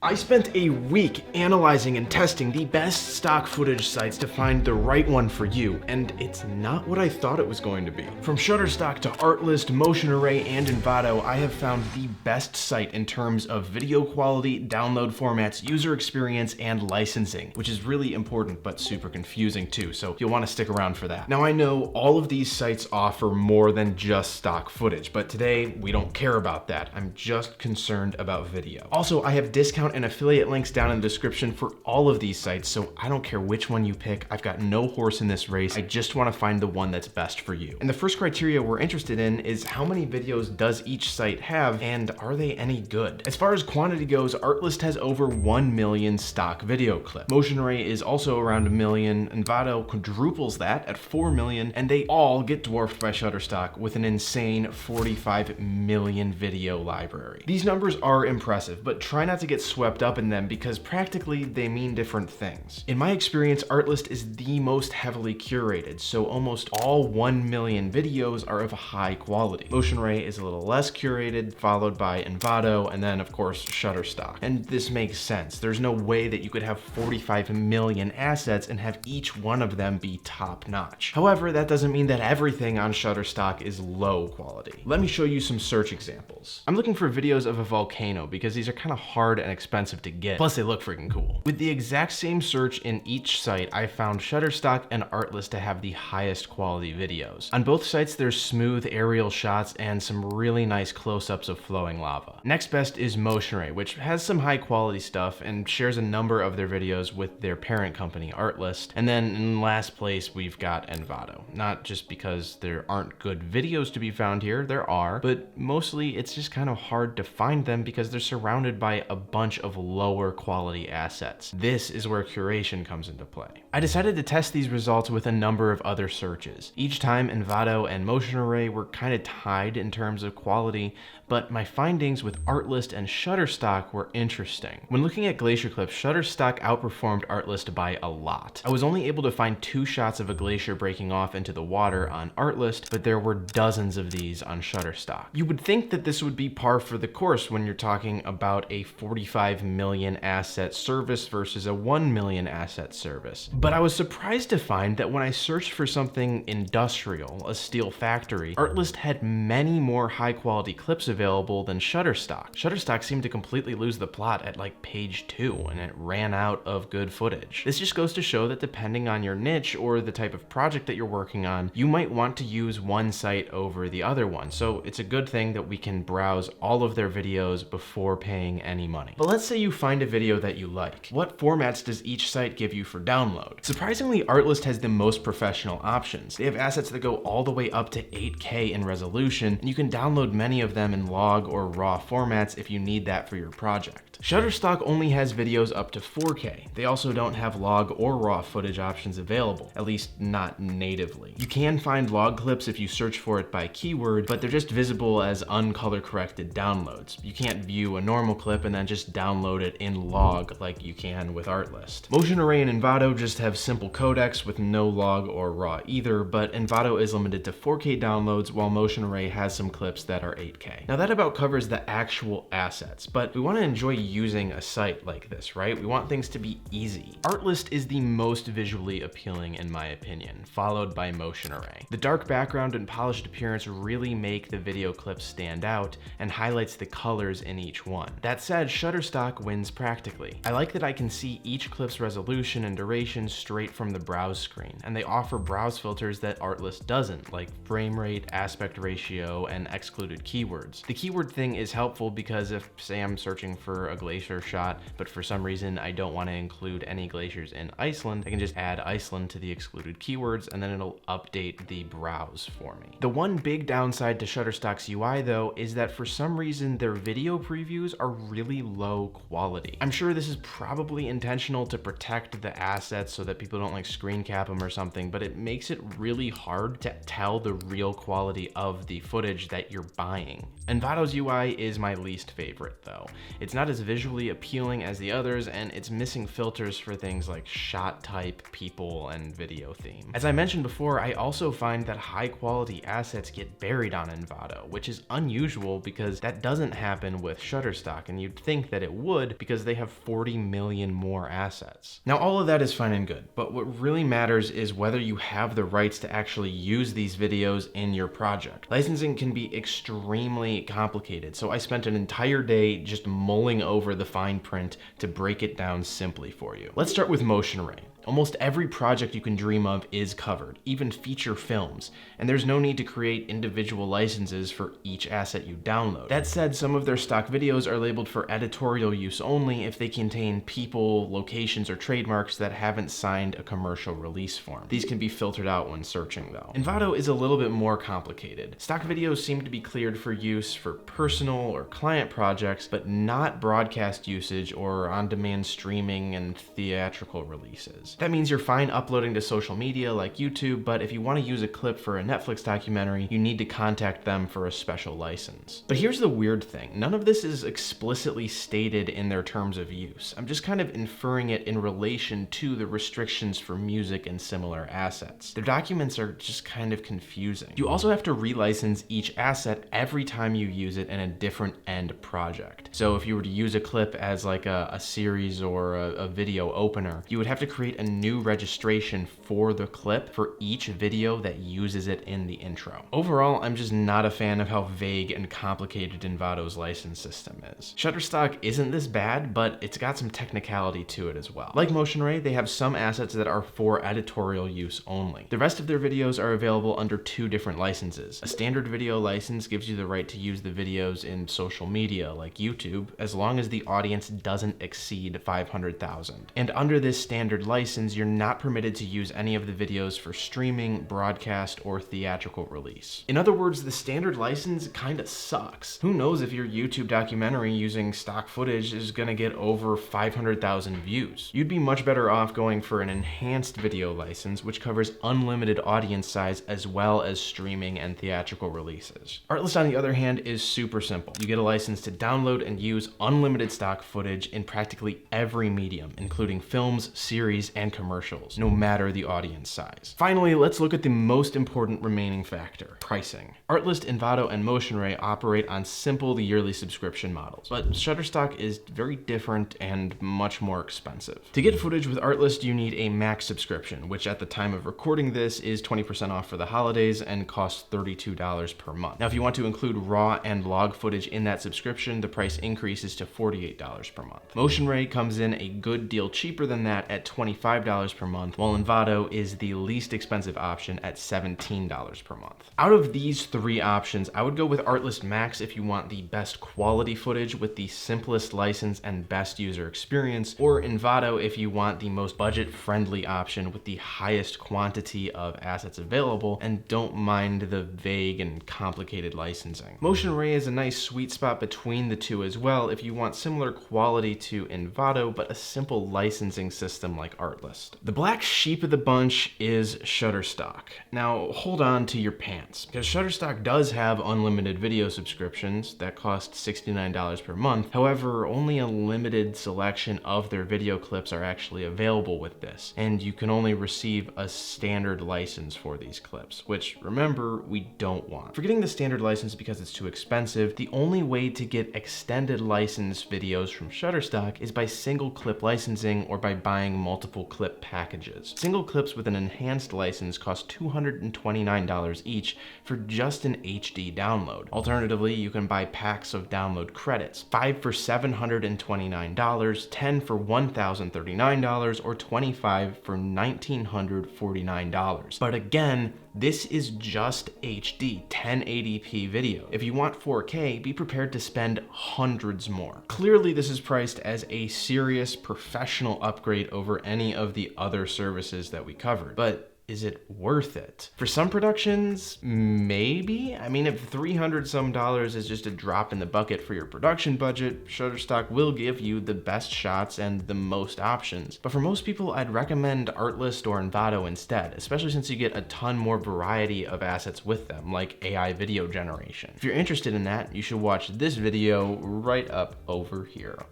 I spent a week analyzing and testing the best stock footage sites to find the right one for you, and it's not what I thought it was going to be. From Shutterstock to Artlist, Motion Array, and Envato, I have found the best site in terms of video quality, download formats, user experience, and licensing, which is really important but super confusing too, so you'll want to stick around for that. Now I know all of these sites offer more than just stock footage, but today we don't care about that. I'm just concerned about video. Also, I have discount and affiliate links down in the description for all of these sites, so I don't care which one you pick. I've got no horse in this race. I just want to find the one that's best for you. And the first criteria we're interested in is how many videos does each site have, and are they any good? As far as quantity goes, Artlist has over 1 million stock video clips. Motion Array is also around 1 million, Envato quadruples that at 4 million, and they all get dwarfed by Shutterstock with an insane 45 million video library. These numbers are impressive, but try not to get swept up in them because practically they mean different things. In my experience, Artlist is the most heavily curated, so almost all 1 million videos are of high quality. Motion Array is a little less curated, followed by Envato, and then of course Shutterstock. And this makes sense. There's no way that you could have 45 million assets and have each one of them be top notch. However, that doesn't mean that everything on Shutterstock is low quality. Let me show you some search examples. I'm looking for videos of a volcano because these are kind of hard and expensive to get, plus they look freaking cool. With the exact same search in each site, I found Shutterstock and Artlist to have the highest quality videos. On both sites, there's smooth aerial shots and some really nice close-ups of flowing lava. Next best is Motion Array, which has some high quality stuff and shares a number of their videos with their parent company, Artlist. And then in last place, we've got Envato. Not just because there aren't good videos to be found here, there are, but mostly it's just kind of hard to find them because they're surrounded by a bunch of lower quality assets. This is where curation comes into play. I decided to test these results with a number of other searches. Each time Envato and Motion Array were kind of tied in terms of quality, but my findings with Artlist and Shutterstock were interesting. When looking at glacier clips, Shutterstock outperformed Artlist by a lot. I was only able to find 2 shots of a glacier breaking off into the water on Artlist, but there were dozens of these on Shutterstock. You would think that this would be par for the course when you're talking about a 45 million asset service versus a 1 million asset service. But I was surprised to find that when I searched for something industrial, a steel factory, Artlist had many more high quality clips available than Shutterstock. Shutterstock seemed to completely lose the plot at like page 2 and it ran out of good footage. This just goes to show that depending on your niche or the type of project that you're working on, you might want to use one site over the other one. So it's a good thing that we can browse all of their videos before paying any money. But let's say you find a video that you like. What formats does each site give you for download? Surprisingly, Artlist has the most professional options. They have assets that go all the way up to 8K in resolution, and you can download many of them in log or raw formats if you need that for your project. Shutterstock only has videos up to 4K. They also don't have log or raw footage options available, at least not natively. You can find log clips if you search for it by keyword, but they're just visible as uncolor corrected downloads. You can't view a normal clip and then just download it in log like you can with Artlist. Motion Array and Envato just have simple codecs with no log or raw either, but Envato is limited to 4K downloads while Motion Array has some clips that are 8K. Now that about covers the actual assets, but we want to enjoy using a site like this, right? We want things to be easy. Artlist is the most visually appealing in my opinion, followed by Motion Array. The dark background and polished appearance really make the video clips stand out and highlights the colors in each one. That said, Shutterstock wins practically. I like that I can see each clip's resolution and duration straight from the browse screen, and they offer browse filters that Artlist doesn't, like frame rate, aspect ratio, and excluded keywords. The keyword thing is helpful because if, say, I'm searching for a glacier shot, but for some reason I don't want to include any glaciers in Iceland, I can just add Iceland to the excluded keywords and then it'll update the browse for me. The one big downside to Shutterstock's UI though is that for some reason their video previews are really low quality. I'm sure this is probably intentional to protect the assets so that people don't like screen cap them or something, but it makes it really hard to tell the real quality of the footage that you're buying. Envato's UI is my least favorite though. It's not as visually appealing as the others, and it's missing filters for things like shot type, people, and video theme. As I mentioned before, I also find that high quality assets get buried on Envato, which is unusual because that doesn't happen with Shutterstock, and you'd think that it it would because they have 40 million more assets. Now, all of that is fine and good, but what really matters is whether you have the rights to actually use these videos in your project. Licensing can be extremely complicated, so I spent an entire day just mulling over the fine print to break it down simply for you. Let's start with motion array. Almost every project you can dream of is covered, even feature films, and there's no need to create individual licenses for each asset you download. That said, some of their stock videos are labeled for editorial use only if they contain people, locations, or trademarks that haven't signed a commercial release form. These can be filtered out when searching though. Envato is a little bit more complicated. Stock videos seem to be cleared for use for personal or client projects, but not broadcast usage or on-demand streaming and theatrical releases. That means you're fine uploading to social media like YouTube, but if you want to use a clip for a Netflix documentary, you need to contact them for a special license. But here's the weird thing. None of this is explicitly stated in their terms of use. I'm just kind of inferring it in relation to the restrictions for music and similar assets. Their documents are just kind of confusing. You also have to relicense each asset every time you use it in a different end project. So if you were to use a clip as like a series or a video opener, you would have to create a new registration for the clip for each video that uses it in the intro. Overall, I'm just not a fan of how vague and complicated Envato's license system is. Shutterstock isn't this bad, but it's got some technicality to it as well. Like Motion Array, they have some assets that are for editorial use only. The rest of their videos are available under two different licenses. A standard video license gives you the right to use the videos in social media like YouTube, as long as the audience doesn't exceed 500,000. And under this standard license, you're not permitted to use any of the videos for streaming, broadcast, or theatrical release. In other words, the standard license kinda sucks. Who knows if your YouTube documentary using stock footage is gonna get over 500,000 views. You'd be much better off going for an enhanced video license, which covers unlimited audience size as well as streaming and theatrical releases. Artlist, on the other hand, is super simple. You get a license to download and use unlimited stock footage in practically every medium, including films, series, and commercials, no matter the audience size. Finally, let's look at the most important remaining factor: pricing. Artlist, Envato, and Motion Array operate on simple yearly subscription models, but Shutterstock is very different and much more expensive. To get footage with Artlist, you need a max subscription, which at the time of recording this is 20% off for the holidays and costs $32 per month. Now, if you want to include raw and log footage in that subscription, the price increases to $48 per month. Motion Array comes in a good deal cheaper than that at $25 per month, while Envato is the least expensive option at $17 per month. Out of these three options, I would go with Artlist Max if you want the best quality footage with the simplest license and best user experience, or Envato if you want the most budget-friendly option with the highest quantity of assets available and don't mind the vague and complicated licensing. Motion Array is a nice sweet spot between the two as well if you want similar quality to Envato but a simple licensing system like Artlist. The black sheep of the bunch is Shutterstock. Now hold on to your pants, because Shutterstock does have unlimited video subscriptions that cost $69 per month. However, only a limited selection of their video clips are actually available with this, and you can only receive a standard license for these clips, which, remember, we don't want. Forgetting the standard license because it's too expensive, the only way to get extended license videos from Shutterstock is by single clip licensing or by buying multiple clip packages. Single clips with an enhanced license cost $229 each for just an HD download. Alternatively, you can buy packs of download credits, 5 for $729, 10 for $1,039, or 25 for $1,949. But again, this is just HD 1080p video. If you want 4K, be prepared to spend hundreds more. Clearly, this is priced as a serious professional upgrade over any of the other services that we covered. But is it worth it? For some productions, maybe. I mean, if $300 some is just a drop in the bucket for your production budget, Shutterstock will give you the best shots and the most options. But for most people, I'd recommend Artlist or Envato instead, especially since you get a ton more variety of assets with them, like AI video generation. If you're interested in that, you should watch this video right up over here.